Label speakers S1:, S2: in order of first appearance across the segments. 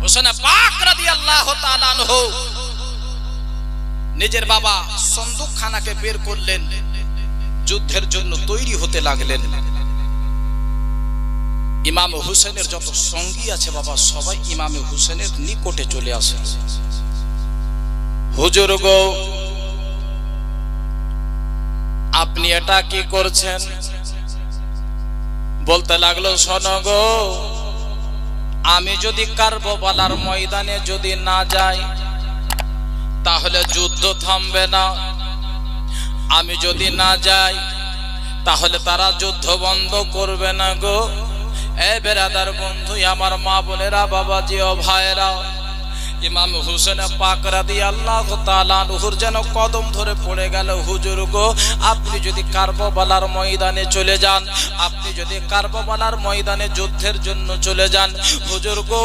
S1: হোসেন পাক রাদিয়াল্লাহু তাআলা আনহু নিজের বাবা সন্দুকখানাকে বের করলেন, যুদ্ধের জন্য তৈরি হতে লাগলেন। ইমাম হুসেনের যত সঙ্গী আছে বাবা সবাই ইমাম হুসেনের নিকটে চলে আসে। হুজুর গো, আপনি এটা কি করছেন? বলতে লাগলো, শোনো গো, আমি যদি কারবালার ময়দানে যদি না যাই তাহলে যুদ্ধ থামবে না। আমি যদি না যাই তাহলে তারা যুদ্ধ বন্ধ করবে না গো। এ বেরাদার বন্ধু, আমার মা বোনেরা, বাবাজি ও ভাইরা, ইমাম হুসেন পাক রাদিয়াল্লাহু তাআলা আনহুর যেন কদম ধরে পড়ে গেল। হুজুর গো, আপনি যদি কারবালার ময়দানে চলে যান, আপনি যদি কারবালার ময়দানে যুদ্ধের জন্য চলে যান, হুজুর গো,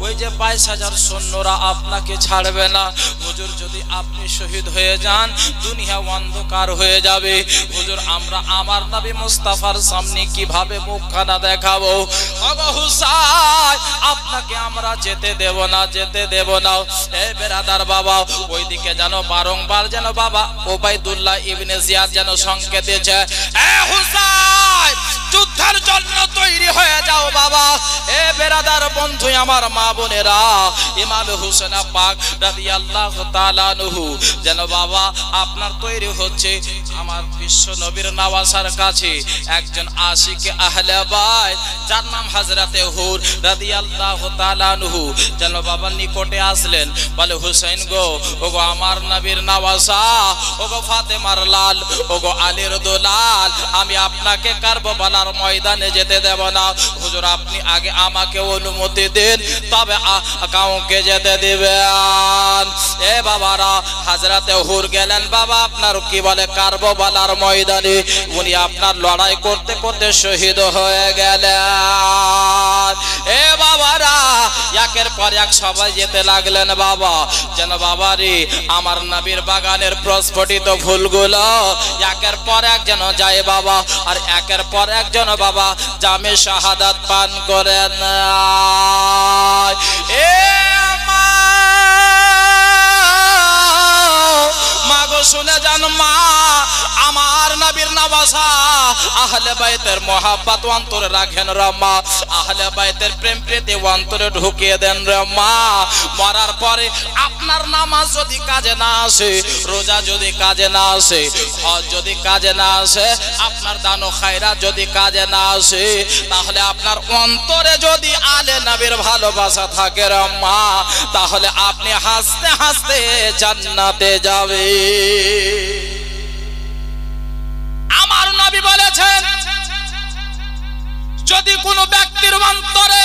S1: ওই যে 22,000 সৈন্যরা আপনাকে ছাড়বে না। হুজুর, যদি আপনি শহীদ হয়ে যান দুনিয়া অন্ধকার হয়ে যাবে। হুজুর, আমরা আমার নবী মুস্তাফার সামনে কিভাবে মুখখানা দেখাবো? ওগো হুসাইন, আপনাকে আমরা যেতে দেব না, যেতে দেব না। এ বেরাদার বাবা, ওইদিকে যেন বারংবার যেন বাবা ওবাইদুল্লাহ ইবনে জিয়াদ যেন সংকেত দিয়েছে, এ হুসাইন, যুদ্ধের জন্য তৈরি হয়ে যাও বাবা। এ বেরাদার বন্ধু, আমার মা বোনেরা, ইমাম হুসেন পাক রাদিয়াল্লাহু তাআলা আনহু যেন বাবা আপনার তৈরি হচ্ছে আমার বিশ্ব নবীর নওয়াসার কাছে একজন আশিকে আহলে বাইত, যার নাম হযরতে হুর রাদিয়াল্লাহু তাআলা আনহু যেন বাবা নিকটে আসলেন। বলে, হুসাইন গো, ওগো আমার নবীর নওয়াসা, ওগো ফাতেমার লাল, ওগো আলীর দুলাল, আমি আপনাকে কারবালার ময়দানে যেতে দেব না। হুজুর, আপনি আগে আমাকে অনুমতি দিন, তবে কাউকে যেতে দিবেন। এ বাবারা, হযরতে হুর গেলেন বাবা আপনার কি বলে কারবালার ময়দানে। উনি আপনার লড়াই করতে করতে শহীদ হয়ে গেলেন। এ বাবারা, একের পর এক সবাই যেতে লাগলেন বাবা, যেন বাবা রে আমার নবীর বাগানের প্রস্ফুটিত ফুলগুলো একের পর এক যেন যায় বাবা, আর একের পর এক যেন বাবা জামে শাহাদাত পান করেন। এ মা গো, শুনে যান মা, আমার নবীর নওয়াসা আহলে বাইতের মহাব্বত অন্তরে রাখেন রে মা, আহলে বাইতের প্রেম প্রীতি অন্তরে ঢুকিয়ে দেন রে মা। মরার পরে আপনার নামাজ যদি কাজে না আসে, রোজা যদি কাজে না আসে, হজ যদি কাজে না আসে, আপনার দান ও খায়রাত যদি কাজে না আসে, তাহলে আপনার অন্তরে যদি আলে নবীর ভালোবাসা থাকে রে মা, তাহলে আপনি হাসতে হাসতে জান্নাতে যাবে। আমার নবী বলেছেন, যদি কোনো ব্যক্তির অন্তরে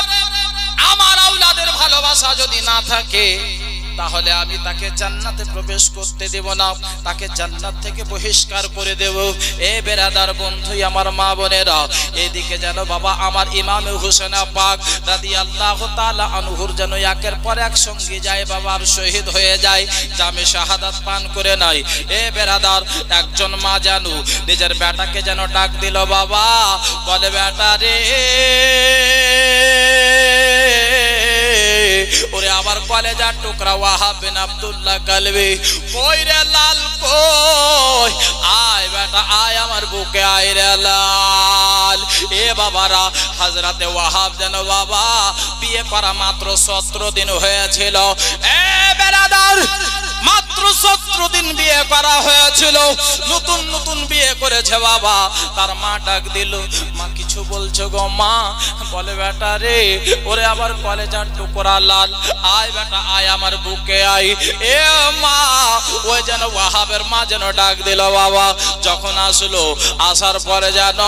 S1: আমার আওলাদের ভালোবাসা যদি না থাকে, তাহলে আমি তাকে জান্নাতে প্রবেশ করতে দেব না, তাকে জান্নাত থেকে বহিষ্কার করে দেব। এ বেরাদার বন্ধু, আমার মা বোনেরা, এদিকে যেন বাবা আমার ইমাম হুসেন পাক রাদিয়াল্লাহু তাআলা আনহুর যেন একের পর এক সঙ্গী যায় বাবা, আর শহীদ হয়ে যায়, জামে শাহাদাত পান করে নাই। এ বেরাদার, একজন মা জানু নিজের বেটাকে যেন ডাক দিল বাবা, বলে, বেটা রে, ওরে আমার কলেজার টুকরা ওয়াহাব বিন আব্দুল্লাহ কালবি, কই রে লাল কই, আয় বেটা আয় আমার বুকে আয় রে লাল। এ বাবারা, হযরতে ওয়াহাব যেন বাবা বিয়ে করা মাত্র 17 দিন হয়েছিল। এ বেরাদার, মাত্র 17 দিন বিয়ে করা হয়েছিল, নতুন নতুন বিয়ে করেছে বাবা। তার মা ডাক দিল, মা কিছু বলছো গো মা? বলে, বেটা রে, ওরে আবার কলেজার টুকরা লাল, আয় বেটা আয় আমার বুকে আয়। এ মা, ওই যেন ওয়াহাবের মা যেন ডাক দিল বাবা। যখন আসলো, আসার পরে যেন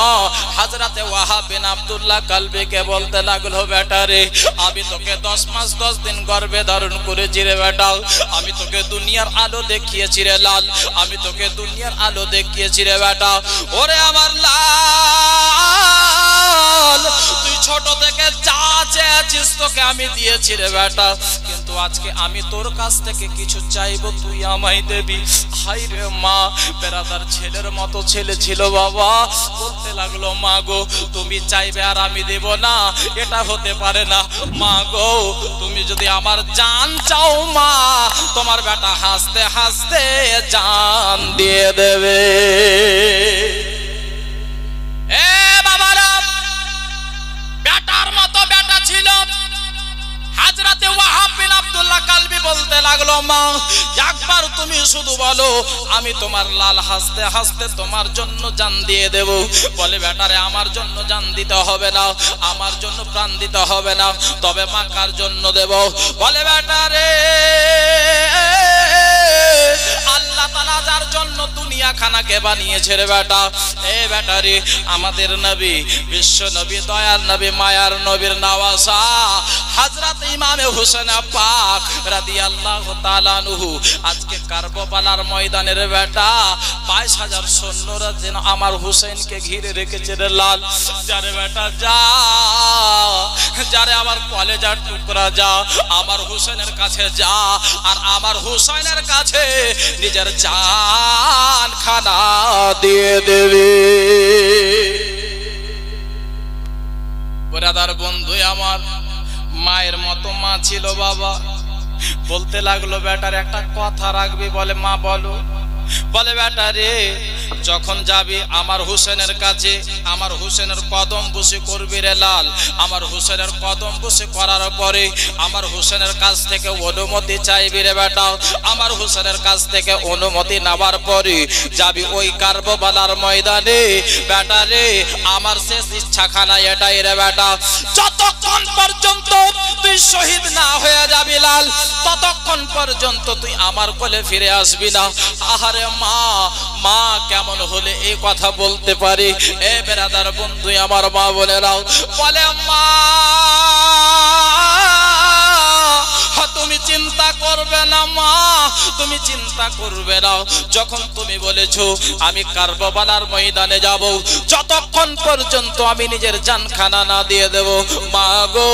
S1: হযরতে ওয়াহাব বিন আব্দুল্লাহ কালবিকে বলতে লাগলো, বেটা রে, আমি তোকে 10 মাস 10 দিন গর্ভে ধারণ করেছি রে বেটা, আমি তোকে দুনিয়ার আলো দেখিয়েছি রে লাল, আমি তোকে দুনিয়ার আলো দেখিয়েছি রে বেটা। ওরে আমার লাল, তুই ছোট থেকে যা চেয়েছিস তোকে আমি দিয়েছি রে বেটা, কিন্তু আজকে আমি তোর কাছ থেকে কিছু চাইবো, তুই আমায় দেবি। হাই রে মা, বেরাদার ছেলের মতো ছেলে ছিল বাবা। বলতে লাগলো মা গো, তুমি চাইবে আর আমি দেব না, এটা হতে পারে না। মা গো, তুমি যদি আমার জান চাও মা, তোমার বেটা হাসতে হাসতে জান দিয়ে দেবে। এ বাবারা, বেটার মতো বেটা ছিল। হযরতে ওয়াহাব বিন আব্দুল্লাহ কালবি বলতে লাগলো মা, একবার তুমি শুধু বলো, আমি তোমার লাল হাসতে হাসতে তোমার জন্য জান দিয়ে দেব। বলে বেটারে, আমার জন্য জান দিতে হবে না, আমার জন্য প্রাণ দিতে হবে না, তবে মা কার জন্য দেব? বলে বেটারে, আল্লাহ তাআলা যার জন্য দুনিয়া খানাকে বানিয়েছে রে বেটা, এ বেটারে, আমাদের নবী, বিশ্ব নবী, দয়ার নবী, মায়ার নবীর নওয়াসা হযরত ইমামে হুসেন পাক রাদিয়াল্লাহু তাআলা আনহু আজকে কারবালার ময়দানের বেটা 22,000 সৈন্যরা যেন আমার হুসেনকে ঘিরে রেখেছে রে লাল। যারে বেটা যা, যারে আমার কলেজার টুকরা যা, আমার হুসেনের কাছে যা, আর আমার হুসেনের কাছে নিজের জান খানা দিয়ে দেবে। ব্রাদার বন্ধু আমার, মায়ের মতো মা ছিল বাবা। বলতে লাগলো বেটার একটা কথা রাখবি? বলে মা বলো। বলে বেটা রে, যখন যাবি আমার হুসেনের কাছে, আমার হুসেনের কদম বুসি করবি রে লাল। আমার হুসেনের কদম বুসি করার পরে আমার হুসেনের কাছ থেকে অনুমতি চাইবি রে বেটা। আমার হুসেনের কাছ থেকে অনুমতি নেওয়ার পরে যাবি ওই কারবালার ময়দানে। বেটা রে, আমার শেষ ইচ্ছাখানা এটাই রে বেটা, যতক্ষণ পর্যন্ত তুই শহীদ না হয়ে যাবি লাল, ততক্ষণ পর্যন্ত তুই আমার কোলে ফিরে আসবি না। আহারে মা, মা কেমন হলে এই কথা বলতে পারি? এ বেরাদার বন্ধু আমার, মা বলে নাও। বলে মা, তুমি চিন্তা করবে না মা, তুমি চিন্তা করবে না। যখন তুমি বলেছো আমি কারবালার ময়দানে যাব, যতক্ষণ পর্যন্ত আমি নিজের জানখানা না দিয়ে দেব মা গো,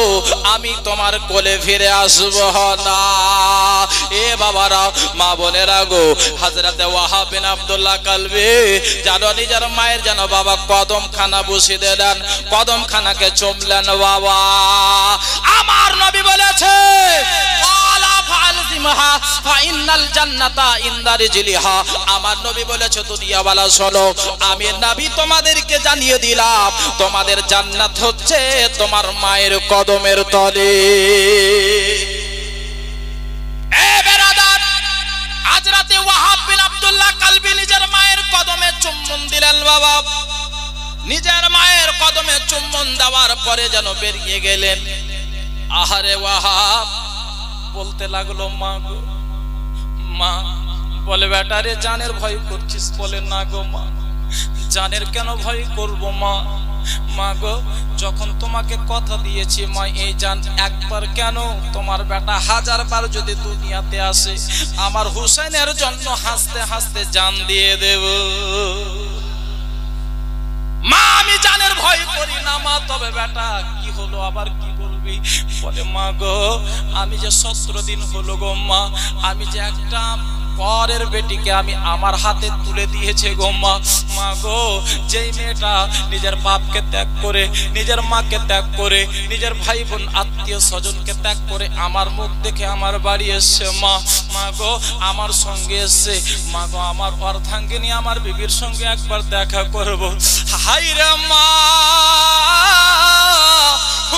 S1: আমি তোমার কোলে ফিরে আসব না। এ বাবারা, মা বোনেরা গো, হযরতে ওয়াহাব বিন আব্দুল্লাহ কালবি যেন নিজের মায়ের যেন বাবা কদম খানা বসিয়ে দিলেন, কদম খানাকে চুমলেন বাবা। আমার নবী বলেছে, আমার নবী বলেছে, দুনিয়াওয়ালা শোনো, আমি নবী তোমাদেরকে জানিয়ে দিলাম, তোমাদের জান্নাত হচ্ছে তোমার মায়ের কদমের তলে। হযরতে ওয়াহাব বিন আব্দুল্লাহ কালবি নিজের মায়ের কদমে চুম্বন দিলেন বাবা। নিজের মায়ের কদমে চুম্বন দেওয়ার পরে যেন বেরিয়ে গেলেন। আহারে ওয়াহাব বলতে লাগলো মা গো, মা। বলে বেটারে, জানের ভয় করছিস? বলে না গো মা, জানের কেন ভয় করব মা? মা গো, যখন তোমাকে কথা দিয়েছি মা, এই জান একবার কেন, তোমার বেটা 1000 বার যদি দুনিয়াতে আসে, আমার হুসেনের জন্য হাসতে হাসতে জান দিয়ে দেব মা। আমি জানের ভয় করি না মা। তবে বেটা কি হলো, আবার কি বলবি? বলে মা গো, আমি যে 17 দিন হলো গো মা, আমি যে একটা পরের বেটিকে আমি আমার হাতে তুলে দিয়েছে গো মা। মা গো, যেই মেয়েটা নিজের বাপকে ত্যাগ করে, নিজের মাকে ত্যাগ করে, নিজের ভাই বোন আত্মীয় স্বজনকে ত্যাগ করে আমার মুখ দেখে আমার বাড়ি এসছে মা। মা গো, আমার সঙ্গে এসছে মা গো, আমার অর্ধাঙ্গিনী আমার বিবির সঙ্গে একবার দেখা করব। হাই রে মা,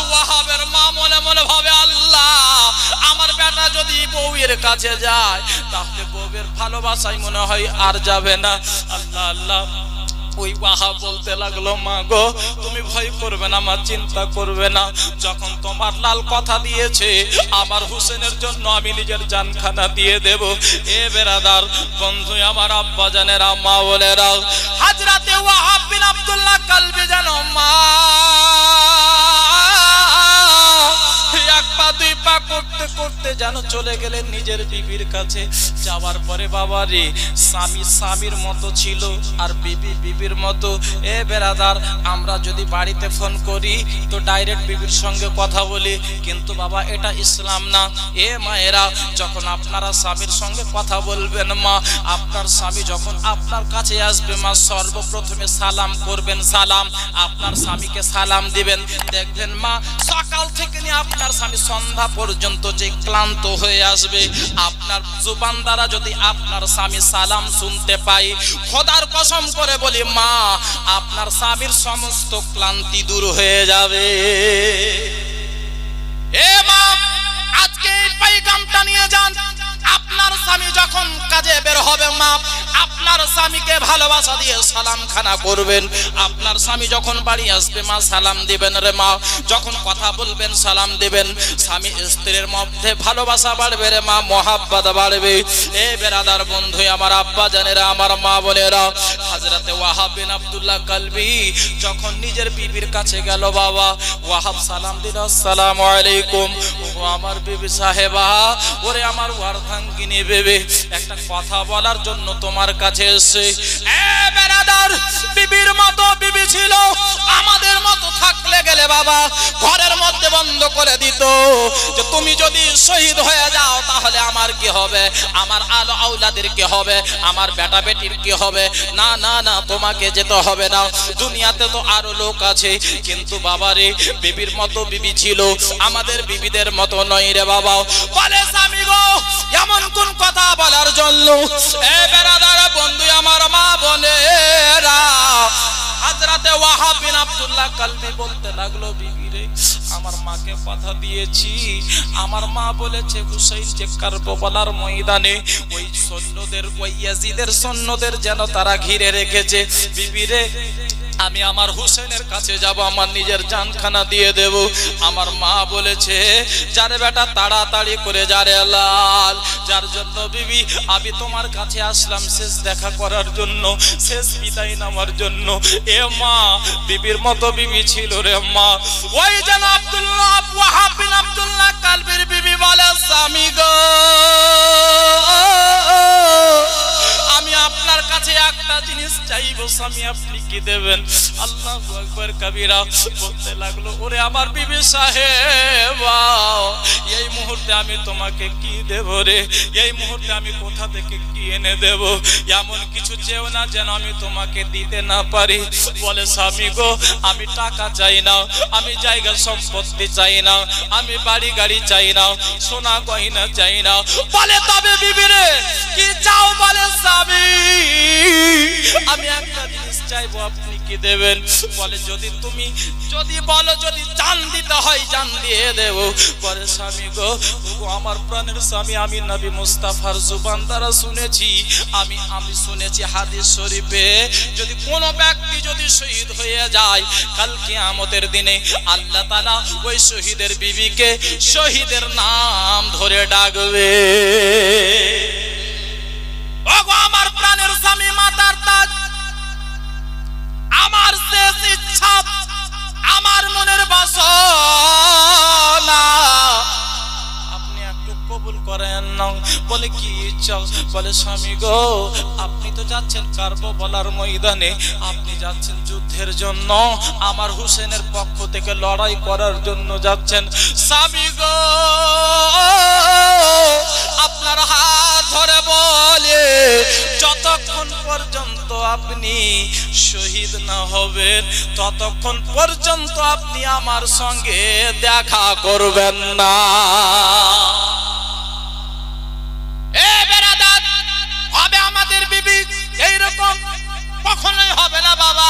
S1: ওয়াহাবের মা মনে মনে ভাবে, আল্লাহ, আমার বেটা যদি বউয়ের কাছে যায় তাহলে বউয়ের ভালোবাসাই মনে হয় আর যাবে না। আল্লাহ আল্লাহ। ওই ওয়াহাব বলতে লাগলো, মা গো, তুমি ভয় করবে না মা, চিন্তা করবে না। যখন তোমার লাল কথা দিয়েছে, আমার হুসেনের জন্য আমি নিজের জানখানা দিয়ে দেব। এ বেরাদার বন্ধু আমার, আব্বা জানেরা, মা বলেরা, হযরতে ওয়াহাব বিন আব্দুল্লাহ কালবি যেন মা এক পা দুই পা করতে করতে যেন চলে গেলেন নিজের বিবির কাছে। যাওয়ার পরে বাবা রে, স্বামী স্বামীর মতো ছিল আর বিবি বিবির মতো। এ বেরাদার, আমরা যদি বাড়িতে ফোন করি তো ডাইরেক্ট বিবির সঙ্গে কথা বলি, কিন্তু বাবা এটা ইসলাম না। এ মায়েরা, যখন আপনারা স্বামীর সঙ্গে কথা বলবেন মা, আপনার স্বামী যখন আপনার কাছে আসবে মা, সর্বপ্রথমে সালাম করবেন। সালাম, আপনার স্বামীকে সালাম দিবেন। দেখবেন মা, সকাল থেকে নিয়ে আপনার স্বামী সন্ধ্যা পর্যন্ত যে ক্লান্ত হয়ে আসবে, আপনার জুবান দ্বারা যদি আপনার স্বামী সালাম শুনতে পাই, খোদার কসম করে বলি মা, আপনার স্বামীর সমস্ত ক্লান্তি দূর হয়ে যাবে। এ মা, আজকে এই পয়গামটা নিয়ে যান। আপনার স্বামী যখন কাজে বের হবে মা, আপনার স্বামীকে ভালোবাসা দিয়ে সালাম খানা করবেন। আপনার স্বামী যখন বাড়ি আসবে মা, সালাম দিবেন রে মা। যখন কথা বলবেন সালাম দিবেন। স্বামী স্ত্রীর মধ্যে ভালোবাসা বাড়বে রে মা, মহাব্বত বাড়বে। এ বেরাদার বন্ধু আমার, আব্বা জানেরা, আমার মা বোনেরা, হযরতে ওয়াহাব বিন আব্দুল্লাহ কালবি যখন নিজের বিবির কাছে গেল বাবা, ওয়াহাব সালাম দিল, আসসালামু আলাইকুম। ও আমার বিবি সাহেবা, ওরে আমার ওয়ার্ধাঙ্গিনী বেবে, একটা কথা বলার জন্য তোমার কাছে এসে। এ বেরাদার, বিবির মতো বিবি ছিল, আমাদের মতো থাকলে গেলে বাবা ঘরের মধ্যে বন্ধ করে দিত যে তুমি যদি শহীদ হয়ে যাও তাহলে আমার কি হবে, আমার আলো আওলাদের কি হবে, আমার বেটা বেটির কি হবে। না না না, তোমাকে যেতে হবে না, দুনিয়াতে তো আরো লোক আছে। কিন্তু বাবারে, বিবির মতো বিবি ছিল, আমাদের বিবিদের মতো নয় রে বাবা। বলে স্বামী গো, এমন কোন কথা বলার জন্য। এ বেরাদার বন্ধু আমার, মা বোনেরা, হযরতে ওয়াহাব বিন আব্দুল্লাহ কালবি বলতে লাগলো, বিবি রে, আমার মাকে কথা দিয়েছি, আমার মা বলেছে হুসাইন যে কারবালার ময়দানে ওই সৈন্যদের, ওই ইয়াজিদের সৈন্যদের যেন তারা ঘিরে রেখেছে। বিবি রে, আমি আমার হুসেনের কাছে যাব, আমার নিজের জানখানা দিয়ে দেব। আমার মা বলেছে, যারে বেটা তাড়াতাড়ি করে যারে লাল। যার জন্য বিবি, আমি তোমার কাছে আসলাম শেষ দেখা করার জন্য, শেষ বিদায় নেওয়ার জন্য। এ মা, বিবির মতো বিবি ছিল রে মা। ওই যেন আব্দুল্লাহ, ওয়াহাব বিন আব্দুল্লাহ কালবির বিবি বলে, স্বামী গো, আমি আপনার কাছে একটা জিনিস চাইবো, স্বামী আপনি কি দেবেন? আল্লাহু আকবার কবীরা। বলতে লাগলো, ওরে আমার বিবি সাহেবা, এই মুহূর্তে আমি তোমাকে কি দেব রে, এই মুহূর্তে আমি কোথা থেকে কি এনে দেব? এমন কিছু চেও না যেন আমি তোমাকে দিতে না পারি। বলে, স্বামী গো, আমি টাকা চাই না, আমি জায়গা সম্পত্তি চাই না, আমি বাড়ি গাড়ি চাই না, সোনা গয়না চাই না। বলে, তবে বিবি রে কি চাও? বলে, স্বামী আমি একটা জিনিস চাইবো, আপনি কি দেবেন? বলে, যদি তুমি যদি বলো, যদি জান দিতে হয় জান দিয়ে দেব। বলে, স্বামী গো, আমার প্রাণের স্বামী, আমি নবী মুস্তাফার জুবান দ্বারা শুনেছি, আমি শুনেছি হাদিস শরীফে, যদি কোনো ব্যক্তি যদি শহীদ হয়ে যায়, কাল কিয়ামতের দিনে আল্লাহ তাআলা ওই শহীদের বিবিকে শহীদের নাম ধরে ডাকবে। ওগো আমার প্রাণের স্বামী, মাতার তাজ, আমার শেষ ইচ্ছা, আমার মনের বাসনা আপনি একটু কবুল করেন না। বলে, কি ইচ্ছা? বলে, স্বামী গো, আপনি তো যাচ্ছেন কারবালার ময়দানে, আপনি যাচ্ছেন যুদ্ধের জন্য, আমার হুসেনের পক্ষ থেকে লড়াই করার জন্য যাচ্ছেন। স্বামী গো, আপনার হাত ধরে বলে, যতক্ষণ পর্যন্ত আপনি শহীদ না হবেন ততক্ষণ পর্যন্ত আপনি আমার সঙ্গে দেখা করবেন না। এ বেরাদার, হবে আমাদের বিবি এইরকম? কখনোই হবে না বাবা।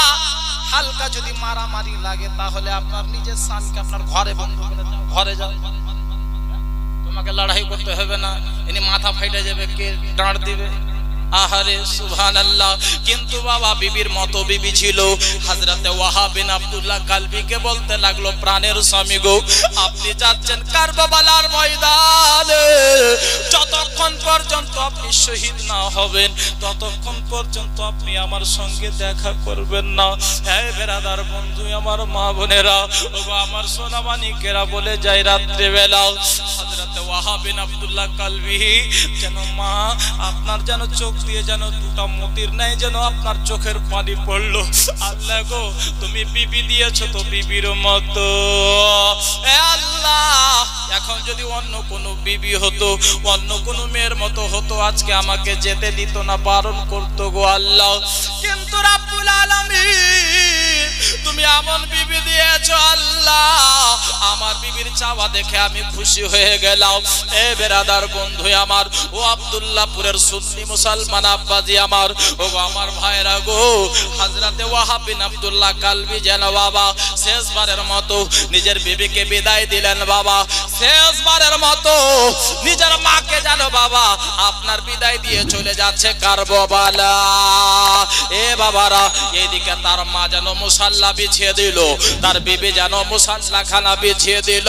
S1: হালকা যদি মারামারি লাগে তাহলে আপনার নিজের স্বামীকে আপনার ঘরে বন্ধ করে যাও, ঘরে যাও, তোমাকে লড়াই করতে হবে না। ইনি মাথা ফাইটে যাবে, কে ডাঁট দিবে? আহারে সুবহানাল্লাহ। কিন্তু বাবা, বিবির মতো বিবি ছিল। হযরতে ওয়াহাব বিন আব্দুল্লাহ কালবিকে বলতে লাগলো, প্রাণের স্বামী গো, আপনি যাচ্ছেন কারবালার ময়দানে, যতক্ষণ পর্যন্ত আপনি শহীদ না হবেন ততক্ষণ পর্যন্ত আপনি আমার সঙ্গে দেখা করবেন না। হ্যাঁ বেরাদার বন্ধু আমার, মা বোনেরা, ওগো আমার সোনামানিকেরা, বলে যায় রাত্রে বেলা হযরত ওয়াহাব বিন আব্দুল্লাহ কালবি যেন মা আপনার যেন চোখ দিয়ে যেন দুটা মতির নাই যেন আপনার চোখের পানি পড়লো। আল্লাহ গো তুমি বিবি দিয়েছো তো বিবির মতো, এ আল্লাহ এখন যদি অন্য কোনো বিবি হতো, অন্য কোনো মেয়ের মতো হতো, আজকে আমাকে যেতে দিত না, বারণ করতো গো আল্লাহ। কিন্তু রাব্বুল আলামিন তুমি এমন বিবি দিয়েছো আল্লাহ, আমার বিবির চাওয়া দেখে আমি খুশি হয়ে গেলাম। এ বেরাদার বন্ধু আমার, ও আব্দুল্লাহপুরের সুন্নি মুসলমান আব্বাজি আমার, ও আমার ভাইরা গো, হযরতে ওয়াহাব বিন আব্দুল্লাহ কালবি যেন বাবা শেষবারের মতো নিজের বিবিকে বিদায় দিলেন বাবা, শেষবারের মতো নিজের মাকে যেন বাবা আপনার বিদায় দিয়ে চলে যাচ্ছে কারবালা। এ বাবারা, এইদিকে তার মা যেন মুসাল্লা বিছিয়ে দিল, তার বিবি যেন মুসাল্লা খানা বিছিয়ে দিল,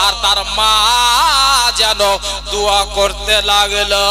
S1: আর তার মা যেন দোয়া করতে লাগলো।